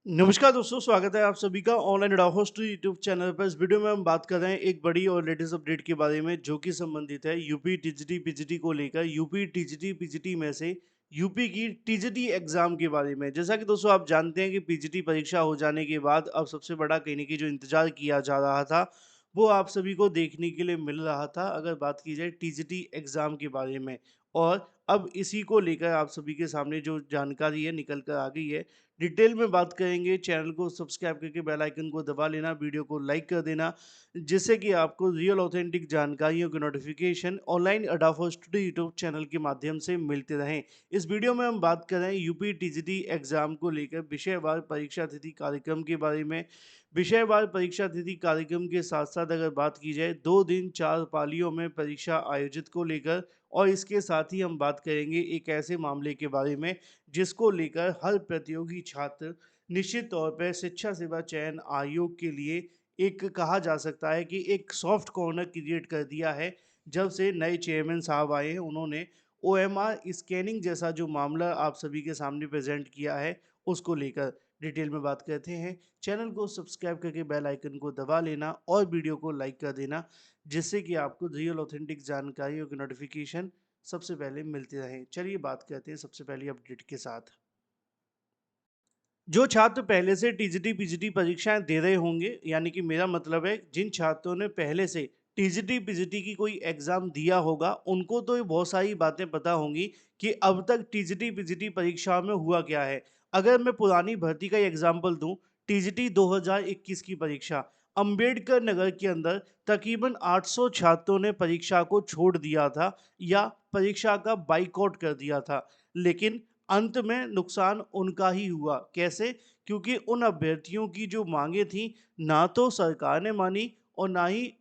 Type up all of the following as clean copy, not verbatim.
नमस्कार दोस्तों, स्वागत है आप सभी का ऑनलाइन होस्ट यूट्यूब चैनल पर। इस वीडियो में हम बात कर रहे हैं एक बड़ी और लेटेस्ट अपडेट के बारे में, जो कि संबंधित है यूपी टीजीटी पीजीटी को लेकर। यूपी टीजीटी पीजीटी में से यूपी की टीजीटी एग्जाम के बारे में। जैसा कि दोस्तों आप जानते हैं कि पीजीटी परीक्षा हो जाने के बाद अब सबसे बड़ा कहने की जो इंतजार किया जा रहा था, वो आप सभी को देखने के लिए मिल रहा था, अगर बात की जाए टीजीटी एग्जाम के बारे में। और अब इसी को लेकर आप सभी के सामने जो जानकारी है निकल कर आ गई है, डिटेल में बात करेंगे। चैनल को सब्सक्राइब करके बेल आइकन को दबा लेना, वीडियो को लाइक कर देना, जिससे कि आपको रियल ऑथेंटिक जानकारियों की नोटिफिकेशन ऑनलाइन अडाफो स्टूडियो यूट्यूब चैनल के माध्यम से मिलते रहें। इस वीडियो में हम बात कर रहे हैं यूपी टीजीटी एग्जाम को लेकर विषयवार परीक्षा तिथि कार्यक्रम के बारे में। विषयवार परीक्षा तिथि कार्यक्रम के साथ साथ अगर बात की जाए 2 दिन 4 पालियों में परीक्षा आयोजित को लेकर, और इसके साथ ही हम बात करेंगे एक ऐसे मामले के बारे में जिसको लेकर हर प्रतियोगी छात्र निश्चित तौर पर शिक्षा सेवा चयन आयोग के लिए एक कहा जा सकता है कि एक सॉफ्ट कॉर्नर क्रिएट कर दिया है। जब से नए चेयरमैन साहब आए हैं, उन्होंने ओएमआर स्कैनिंग जैसा जो मामला आप सभी के सामने प्रेजेंट किया है, उसको लेकर डिटेल में बात करते हैं। चैनल को सब्सक्राइब करके बेल आइकन को दबा लेना और वीडियो को लाइक कर देना, जिससे कि आपको रियल ऑथेंटिक जानकारियों की नोटिफिकेशन सबसे पहले मिलती रहे। चलिए बात करते हैं सबसे पहली अपडेट के साथ। जो छात्र पहले से टीजीटी पीजीटी परीक्षाएं दे रहे होंगे, यानी कि मेरा मतलब है जिन छात्रों ने पहले से टीजीटी पीजीटी की कोई एग्जाम दिया होगा, उनको तो ये बहुत सारी बातें पता होंगी कि अब तक टीजीटी पीजीटी परीक्षा में हुआ क्या है। अगर मैं पुरानी भर्ती का एग्जाम्पल दूं, टीजीटी 2021 की परीक्षा, अंबेडकर नगर के अंदर तकरीबन 800 छात्रों ने परीक्षा को छोड़ दिया था या परीक्षा का बाइकआउट कर दिया था। लेकिन अंत में नुकसान उनका ही हुआ। कैसे? क्योंकि उन अभ्यर्थियों की जो मांगे थी, ना तो सरकार ने मानी और ना ही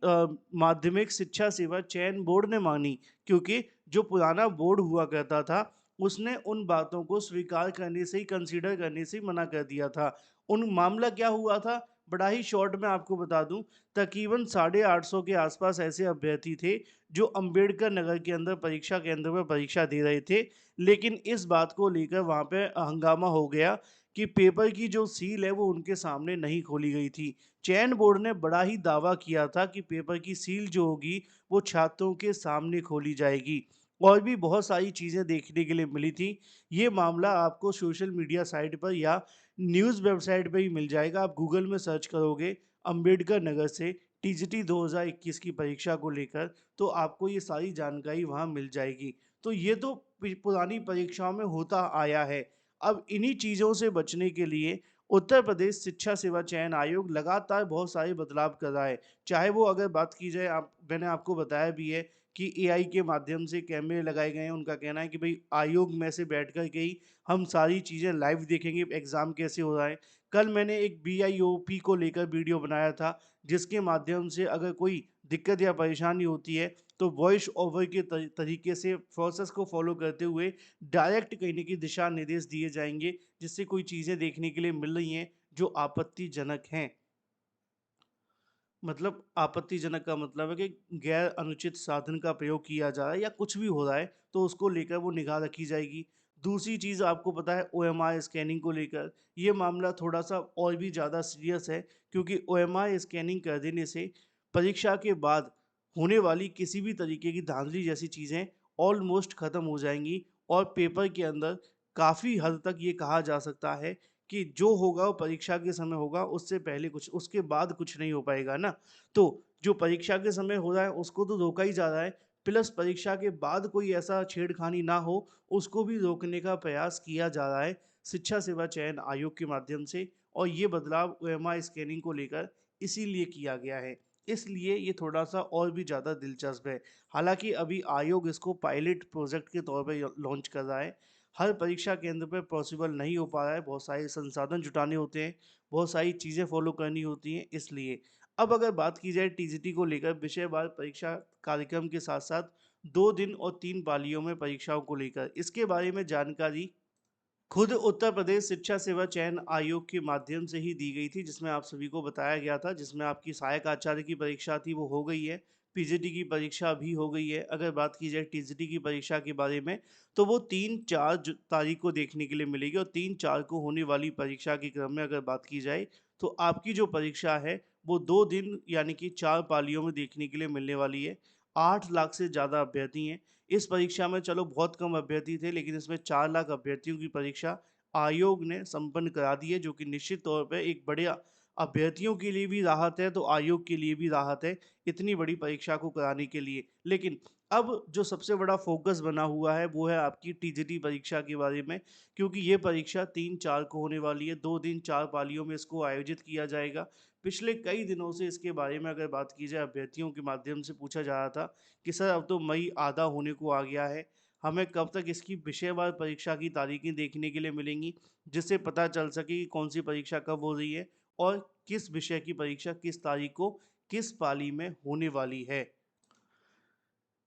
माध्यमिक शिक्षा सेवा चयन बोर्ड ने मानी। क्योंकि जो पुराना बोर्ड हुआ करता था, उसने उन बातों को स्वीकार करने से ही, कंसीडर करने से ही मना कर दिया था। उन मामला क्या हुआ था, बड़ा ही शॉर्ट में आपको बता दूं, तकरीबन 850 के आसपास ऐसे अभ्यर्थी थे जो अंबेडकर नगर के अंदर परीक्षा केंद्र पर परीक्षा दे रहे थे। लेकिन इस बात को लेकर वहाँ पे हंगामा हो गया कि पेपर की जो सील है वो उनके सामने नहीं खोली गई थी। चयन बोर्ड ने बड़ा ही दावा किया था कि पेपर की सील जो होगी वो छात्रों के सामने खोली जाएगी। और भी बहुत सारी चीज़ें देखने के लिए मिली थी। ये मामला आपको सोशल मीडिया साइट पर या न्यूज़ वेबसाइट पर ही मिल जाएगा। आप गूगल में सर्च करोगे अंबेडकर नगर से टीजीटी 2021 की परीक्षा को लेकर, तो आपको ये सारी जानकारी वहाँ मिल जाएगी। तो ये तो पुरानी परीक्षाओं में होता आया है। अब इन्हीं चीज़ों से बचने के लिए उत्तर प्रदेश शिक्षा सेवा चयन आयोग लगातार बहुत सारे बदलाव कर रहा है। चाहे वो अगर बात की जाए, आप मैंने आपको बताया भी है कि एआई के माध्यम से कैमरे लगाए गए हैं। उनका कहना है कि भाई आयोग में से बैठ कर के ही हम सारी चीज़ें लाइव देखेंगे, एग्ज़ाम कैसे हो रहा है। कल मैंने एक बीआईओपी को लेकर वीडियो बनाया था, जिसके माध्यम से अगर कोई दिक्कत या परेशानी होती है तो वॉइस ओवर के तरीके से प्रोसेस को फॉलो करते हुए डायरेक्ट कहने की दिशा निर्देश दिए जाएंगे, जिससे कोई चीज़ें देखने के लिए मिल रही हैं जो आपत्तिजनक हैं। मतलब आपत्तिजनक का मतलब है कि गैर अनुचित साधन का प्रयोग किया जा रहा है या कुछ भी हो रहा है, तो उसको लेकर वो निगाह रखी जाएगी। दूसरी चीज़ आपको पता है ओएमआर स्कैनिंग को लेकर, ये मामला थोड़ा सा और भी ज़्यादा सीरियस है। क्योंकि ओएमआर स्कैनिंग कर देने से परीक्षा के बाद होने वाली किसी भी तरीके की धांधली जैसी चीज़ें ऑलमोस्ट ख़त्म हो जाएंगी। और पेपर के अंदर काफ़ी हद तक ये कहा जा सकता है कि जो होगा वो परीक्षा के समय होगा, उससे पहले कुछ, उसके बाद कुछ नहीं हो पाएगा ना। तो जो परीक्षा के समय हो रहा है उसको तो रोका ही जा रहा है, प्लस परीक्षा के बाद कोई ऐसा छेड़खानी ना हो, उसको भी रोकने का प्रयास किया जा रहा है शिक्षा सेवा चयन आयोग के माध्यम से। और ये बदलाव ओएमआर स्कैनिंग को लेकर इसीलिए किया गया है। इसलिए ये थोड़ा सा और भी ज़्यादा दिलचस्प है। हालांकि अभी आयोग इसको पायलट प्रोजेक्ट के तौर पर लॉन्च कर रहा है। हर परीक्षा केंद्र पे पॉसिबल नहीं हो पा रहा है, बहुत सारे संसाधन जुटाने होते हैं, बहुत सारी चीज़ें फॉलो करनी होती हैं, इसलिए। अब अगर बात की जाए टीजीटी को लेकर विषयवार परीक्षा कार्यक्रम के साथ साथ 2 दिन और 3 पालियों में परीक्षाओं को लेकर, इसके बारे में जानकारी खुद उत्तर प्रदेश शिक्षा सेवा चयन आयोग के माध्यम से ही दी गई थी, जिसमें आप सभी को बताया गया था, जिसमें आपकी सहायक आचार्य की परीक्षा थी वो हो गई है। पीजीटी की परीक्षा भी हो गई है। अगर बात की जाए टीजीटी की परीक्षा के बारे में, तो वो 3-4 तारीख को देखने के लिए मिलेगी, और 3-4 को होने वाली परीक्षा के क्रम में अगर बात की जाए, तो आपकी जो परीक्षा है वो 2 दिन यानी कि 4 पालियों में देखने के लिए मिलने वाली है। 8 लाख से ज़्यादा अभ्यर्थी हैं। इस परीक्षा में चलो बहुत कम अभ्यर्थी थे, लेकिन इसमें 4 लाख अभ्यर्थियों की परीक्षा आयोग ने संपन्न करा दी है, जो कि निश्चित तौर पे एक बढ़िया अभ्यर्थियों के लिए भी राहत है, तो आयोग के लिए भी राहत है, इतनी बड़ी परीक्षा को कराने के लिए। लेकिन अब जो सबसे बड़ा फ़ोकस बना हुआ है, वो है आपकी टीजीटी परीक्षा के बारे में, क्योंकि ये परीक्षा 3-4 को होने वाली है, 2 दिन 4 पालियों में इसको आयोजित किया जाएगा। पिछले कई दिनों से इसके बारे में अगर बात की जाए, अभ्यर्थियों के माध्यम से पूछा जा रहा था कि सर अब तो मई आधा होने को आ गया है, हमें कब तक इसकी विषयवार परीक्षा की तारीखें देखने के लिए मिलेंगी, जिससे पता चल सके कि कौन-सी परीक्षा कब हो रही है और किस विषय की परीक्षा किस तारीख को, किस पाली में होने वाली है।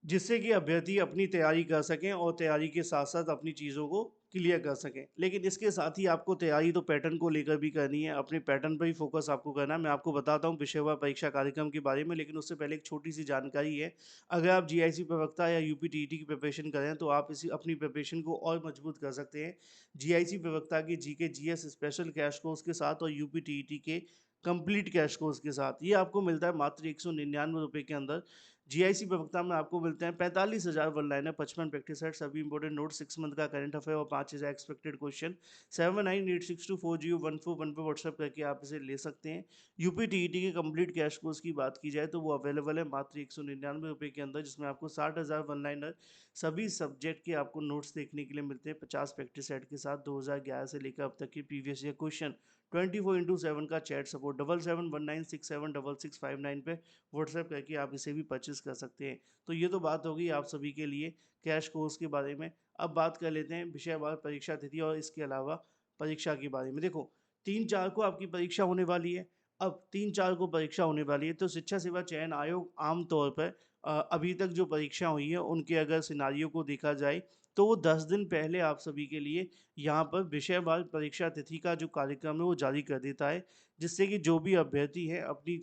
जिससे कि अभ्यर्थी अपनी तैयारी कर सकें और तैयारी के साथ-साथ अपनी चीज़ों को क्लियर कर सकें। लेकिन इसके साथ ही आपको तैयारी तो पैटर्न को लेकर भी करनी है, अपने पैटर्न पे ही फ़ोकस आपको करना है। मैं आपको बताता हूँ पेशेवर परीक्षा कार्यक्रम के बारे में, लेकिन उससे पहले एक छोटी-सी जानकारी है। अगर आप जीआईसी प्रवक्ता या यूपीटीईटी की प्रिपरेशन कर रहे हैं, तो आप इसी अपनी प्रिपरेशन को और मजबूत कर सकते हैं। जीआईसी प्रवक्ता के GK, GS special crash course के साथ और यूपीटीईटी के कंप्लीट क्रैश कोर्स के साथ। ये आपको मिलता है मात्र ₹199 के अंदर। जीआईसी प्रवक्ता में आपको मिलते हैं 45,000 वन लाइनर, 55 प्रैक्टिस सेट, सभी इंपॉर्टेंट नोट, 6 मंथ का करंट अफेयर और 5,000 एक्सपेक्टेड क्वेश्चन। 7986240141 पे व्हाट्सएप करके आप इसे ले सकते हैं। यूपीटीईटी के कंप्लीट कैश कोर्स की बात की जाए, तो वो अवेलेबल है मात्र ₹199 के अंदर, जिसमें आपको 60,000 वन लाइनर, सभी सब्जेक्ट के आपको नोट्स देखने के लिए मिलते हैं 50 प्रैक्टिस सेट के साथ, 2011 से लेकर अब तक के प्रीवियस ईयर क्वेश्चन, 24/7 का चैट सपोर्ट, 7719676659 पे व्हाट्सएप करके आप इसे भी परचेज़ कर सकते हैं। तो ये तो बात हो गई आप सभी के लिए क्रैश कोर्स के बारे में। अब बात कर लेते हैं विषयवार परीक्षा तिथि और इसके अलावा परीक्षा के बारे में। देखो, 3-4 को आपकी परीक्षा होने वाली है। अब 3-4 को परीक्षा होने वाली है, तो शिक्षा सेवा चयन आयोग आम तौर पर अभी तक जो परीक्षा हुई है, उनके अगर सिनेरियो को देखा जाए, तो वो 10 दिन पहले आप सभी के लिए यहाँ पर विषयवार परीक्षा तिथि का जो कार्यक्रम है, वो जारी कर देता है। जिससे कि जो भी अभ्यर्थी हैं अपनी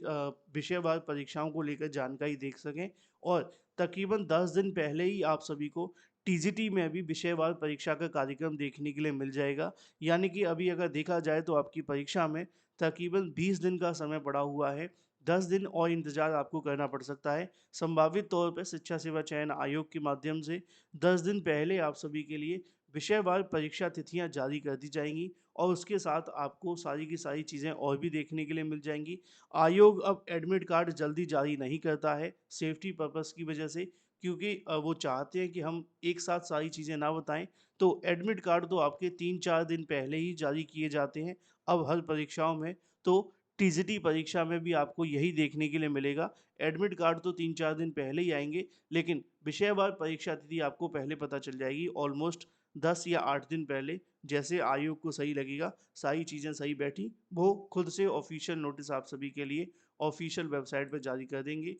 विषयवार परीक्षाओं को लेकर जानकारी देख सकें, और तकरीबन 10 दिन पहले ही आप सभी को टीजीटी में भी विषयवार परीक्षा का कार्यक्रम देखने के लिए मिल जाएगा। यानी कि अभी अगर देखा जाए, तो आपकी परीक्षा में तकरीबन 20 दिन का समय पड़ा हुआ है। 10 दिन और इंतज़ार आपको करना पड़ सकता है। संभावित तौर पे शिक्षा सेवा चयन आयोग के माध्यम से 10 दिन पहले आप सभी के लिए विषयवार परीक्षा तिथियाँ जारी कर दी जाएँगी, और उसके साथ आपको सारी की सारी चीज़ें और भी देखने के लिए मिल जाएँगी। आयोग अब एडमिट कार्ड जल्दी जारी नहीं करता है, सेफ्टी पर्पज़ की वजह से, क्योंकि वो चाहते हैं कि हम एक साथ सारी चीज़ें ना बताएँ। तो एडमिट कार्ड तो आपके 3-4 दिन पहले ही जारी किए जाते हैं, अब हर परीक्षाओं में। तो टीजीटी परीक्षा में भी आपको यही देखने के लिए मिलेगा। एडमिट कार्ड तो 3-4 दिन पहले ही आएँगे, लेकिन विषयवार परीक्षा तिथि आपको पहले पता चल जाएगी, ऑलमोस्ट 10 या 8 दिन पहले। जैसे आयोग को सही लगेगा, सारी चीज़ें सही बैठी, वो खुद से ऑफ़िशियल नोटिस आप सभी के लिए ऑफ़िशियल वेबसाइट पे जारी कर देंगे।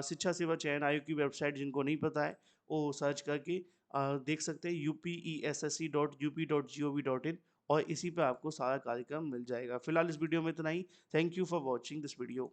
शिक्षा सेवा चयन आयोग की वेबसाइट जिनको नहीं पता है, वो सर्च करके देख सकते हैं upessc.up.gov.in, और इसी पे आपको सारा कार्यक्रम मिल जाएगा। फिलहाल इस वीडियो में इतना ही। Thank you for watching this video.